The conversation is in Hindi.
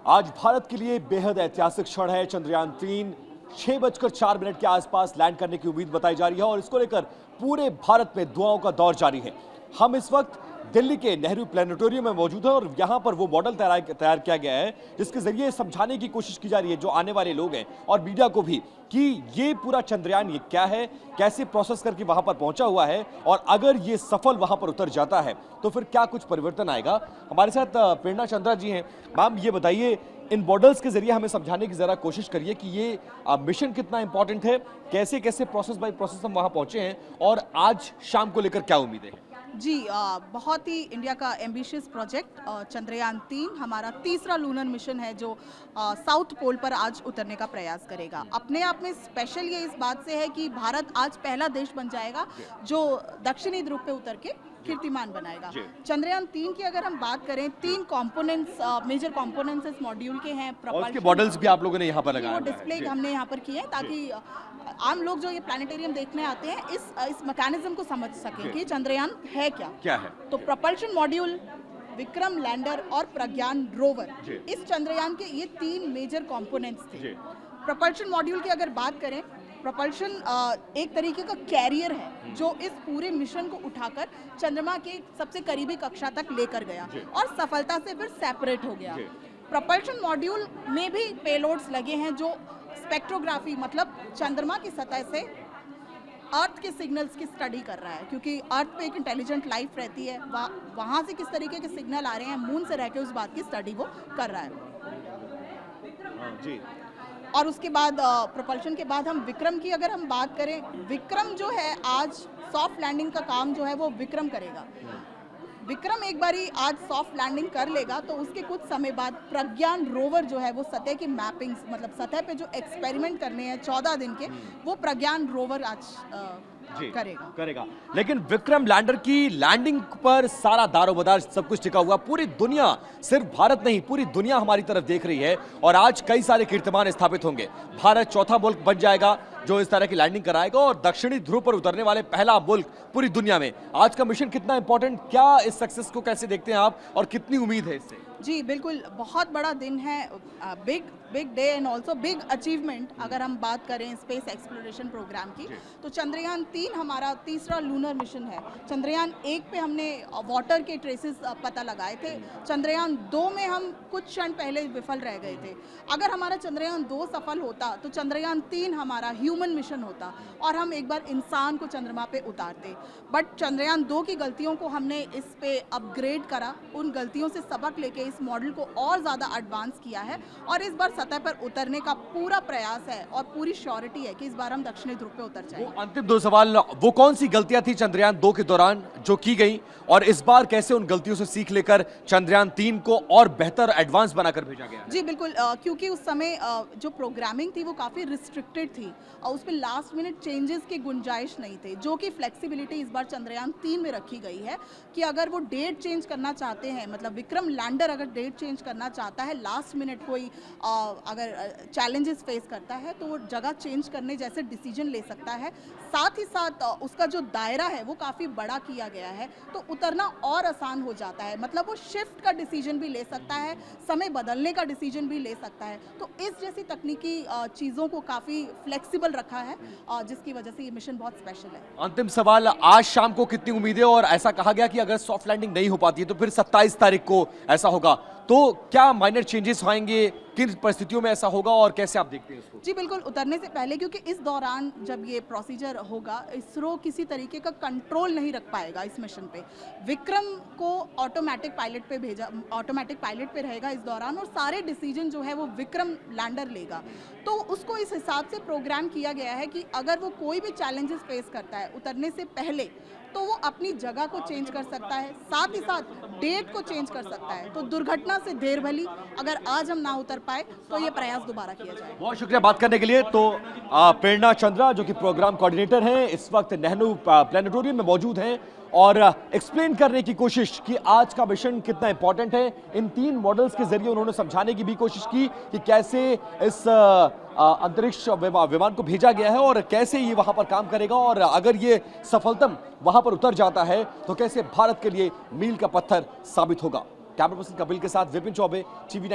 आज भारत के लिए बेहद ऐतिहासिक क्षण है। चंद्रयान-3 6:04 के आसपास लैंड करने की उम्मीद बताई जा रही है और इसको लेकर पूरे भारत में दुआओं का दौर जारी है। हम इस वक्त दिल्ली के नेहरू प्लेनेटोरियम में मौजूद है और यहां पर वो मॉडल तैयार किया गया है जिसके जरिए समझाने की कोशिश की जा रही है जो आने वाले लोग हैं और मीडिया को भी कि ये पूरा चंद्रयान ये क्या है, कैसे प्रोसेस करके वहां पर पहुंचा हुआ है और अगर ये सफल वहां पर उतर जाता है तो फिर क्या कुछ परिवर्तन आएगा। हमारे साथ प्रेरणा चंद्रा जी हैं। मैम, ये बताइए, इन मॉडल्स के जरिए हमें समझाने की जरा कोशिश करिए कि ये मिशन कितना इंपॉर्टेंट है, कैसे कैसे प्रोसेस बाय प्रोसेस हम वहां पहुंचे हैं और आज शाम को लेकर क्या उम्मीद है। जी, बहुत ही इंडिया का एम्बिशियस प्रोजेक्ट चंद्रयान-3 हमारा तीसरा लूनर मिशन है जो साउथ पोल पर आज उतरने का प्रयास करेगा। अपने आप में स्पेशल ये इस बात से है कि भारत आज पहला देश बन जाएगा जो दक्षिणी ध्रुव पे उतर के कीर्तिमान बनाएगा। चंद्रयान-3 की अगर हम बात करें, 3 कंपोनेंट्स, मेजर कंपोनेंट्स इस मॉड्यूल के हैं। उसके मॉडल्स भी आप लोगों ने यहाँ पर लगाए हैं, डिस्प्ले हमने यहाँ पर किए हैं ताकि आम लोग जो ये प्लानिटेरियम देखने आते हैं इस मैकेनिज्म को समझ सकें कि चंद्रयान है क्या है। तो प्रोपल्शन मॉड्यूल, विक्रम लैंडर और प्रज्ञान रोवर, इस चंद्रयान के ये 3 मेजर कंपोनेंट्स थे। प्रोपल्शन मॉड्यूल की अगर बात करें, प्रोपल्शन एक तरीके का कैरियर है जो इस पूरे मिशन को उठाकर चंद्रमा के सबसे करीबी कक्षा तक लेकर गया और सफलता से फिर सेपरेट हो गया। प्रोपल्शन मॉड्यूल में भी पेलोड्स लगे हैं जो स्पेक्ट्रोग्राफी, मतलब चंद्रमा की सतह से अर्थ के सिग्नल्स की स्टडी कर रहा है, क्योंकि अर्थ पे एक इंटेलिजेंट लाइफ रहती है, वहाँ से किस तरीके के सिग्नल आ रहे हैं, मून से रह के उस बात की स्टडी वो कर रहा है। जी। और उसके बाद प्रोपल्शन के बाद हम विक्रम की अगर हम बात करें, विक्रम जो है आज सॉफ्ट लैंडिंग का काम जो है वो विक्रम करेगा। विक्रम एक बारी आज सॉफ्ट लैंडिंग कर लेगा तो उसके कुछ समय बाद प्रज्ञान रोवर जो है वो सतह की मैपिंग्स, मतलब सतह पे जो एक्सपेरिमेंट करने हैं 14 दिन के, वो प्रज्ञान रोवर आज करेगा। लेकिन विक्रम लैंडर की लैंडिंग पर सारा दारोमदार सब कुछ टिका हुआ। पूरी दुनिया, सिर्फ भारत नहीं, पूरी दुनिया हमारी तरफ देख रही है और आज कई सारे कीर्तिमान स्थापित होंगे। भारत चौथा मुल्क बन जाएगा जो इस तरह की लैंडिंग कराएगा और दक्षिणी ध्रुव पर उतरने वाले पहला मुल्क पूरी दुनिया में। आज का मिशन कितना इंपॉर्टेंट, क्या इस सक्सेस को कैसे देखते हैं आप और कितनी उम्मीद है इससे? जी बिल्कुल, बहुत बड़ा दिन है, big day and also big achievement. अगर हम बात करें स्पेस एक्सप्लोरेशन प्रोग्राम की, तो चंद्रयान-3 हमारा तीसरा लूनर मिशन है। चंद्रयान-1 पे हमने वाटर के ट्रेसेस पता लगाए थे। चंद्रयान-2 में हम कुछ क्षण पहले विफल रह गए थे। अगर हमारा चंद्रयान-2 सफल होता तो चंद्रयान-3 हमारा ह्यूमन मिशन होता और हम एक बार इंसान को चंद्रमा पे उतारते। बट चंद्रयान-2 की गलतियों को हमने इस पे अपग्रेड करा, उन गलतियों से सबक लेके इस मॉडल को और ज़्यादा एडवांस किया है और इस बार सतह पर उतरने का पूरा प्रयास है और पूरी श्योरिटी है कि इस बार हम दक्षिणी ध्रुव पे उतर जाएंगे। अंतिम 2 सवाल, वो कौन सी गलतियां थी चंद्रयान-2 के दौरान जो की गई और इस बार कैसे उन गलतियों से सीख लेकर चंद्रयान-3 को और बेहतर एडवांस बनाकर भेजा गया? जी बिल्कुल, क्योंकि उस समय जो प्रोग्रामिंग थी वो काफ़ी रिस्ट्रिक्टेड थी और उस पर लास्ट मिनट चेंजेस की गुंजाइश नहीं थे, जो कि फ्लेक्सिबिलिटी इस बार चंद्रयान-3 में रखी गई है कि अगर वो डेट चेंज करना चाहते हैं, मतलब विक्रम लैंडर अगर डेट चेंज करना चाहता है, लास्ट मिनट कोई अगर चैलेंजेस फेस करता है तो वो जगह चेंज करने जैसे डिसीजन ले सकता है। साथ ही साथ उसका जो दायरा है वो काफ़ी बड़ा किया गया है तो उतरना और आसान हो जाता है, मतलब वो शिफ्ट का डिसीजन भी ले सकता है, समय बदलने का डिसीजन भी ले सकता है। तो इस जैसी तकनीकी चीज़ों को काफ़ी फ्लेक्सिबल रखा है जिसकी वजह से ये मिशन बहुत स्पेशल है। अंतिम सवाल, आज शाम को कितनी उम्मीदें, और ऐसा कहा गया कि अगर सॉफ्ट लैंडिंग नहीं हो पाती है तो फिर 27 तारीख को ऐसा होगा, तो क्या माइनर चेंजेस आएंगे, किन परिस्थितियों में ऐसा होगा और कैसे आप देखते हैं इसको? जी बिल्कुल, उतरने से पहले, क्योंकि इस दौरान जब ये प्रोसीजर होगा इसरो किसी तरीके का कंट्रोल नहीं रख पाएगा इस मिशन पे। विक्रम को ऑटोमेटिक पायलट पे रहेगा इस दौरान और सारे डिसीजन जो है वो विक्रम लैंडर लेगा। तो उसको इस हिसाब से प्रोग्राम किया गया है कि अगर वो कोई भी चैलेंजेस फेस करता है उतरने से पहले तो वो अपनी जगह को चेंज कर सकता है, साथ ही साथ डेट को चेंज कर सकता है। तो दुर्घटना से देर भली, अगर आज हम ना उतर पाए तो ये प्रयास दोबारा किया जाए। बहुत शुक्रिया बात करने के लिए। तो प्रेरणा चंद्रा जो कि प्रोग्राम कोऑर्डिनेटर हैं, इस वक्त नेहरू प्लेनेटोरियम में मौजूद हैं और एक्सप्लेन करने की कोशिश कि आज का मिशन कितना इंपॉर्टेंट है। इन 3 मॉडल्स के जरिए उन्होंने समझाने की भी कोशिश की कि कैसे इस अंतरिक्ष विमान को भेजा गया है और कैसे ये वहां पर काम करेगा और अगर ये सफलतम वहां पर उतर जाता है तो कैसे भारत के लिए मील का पत्थर साबित होगा। कैमरा पर्सन कपिल के साथ विपिन चौबे, TV9।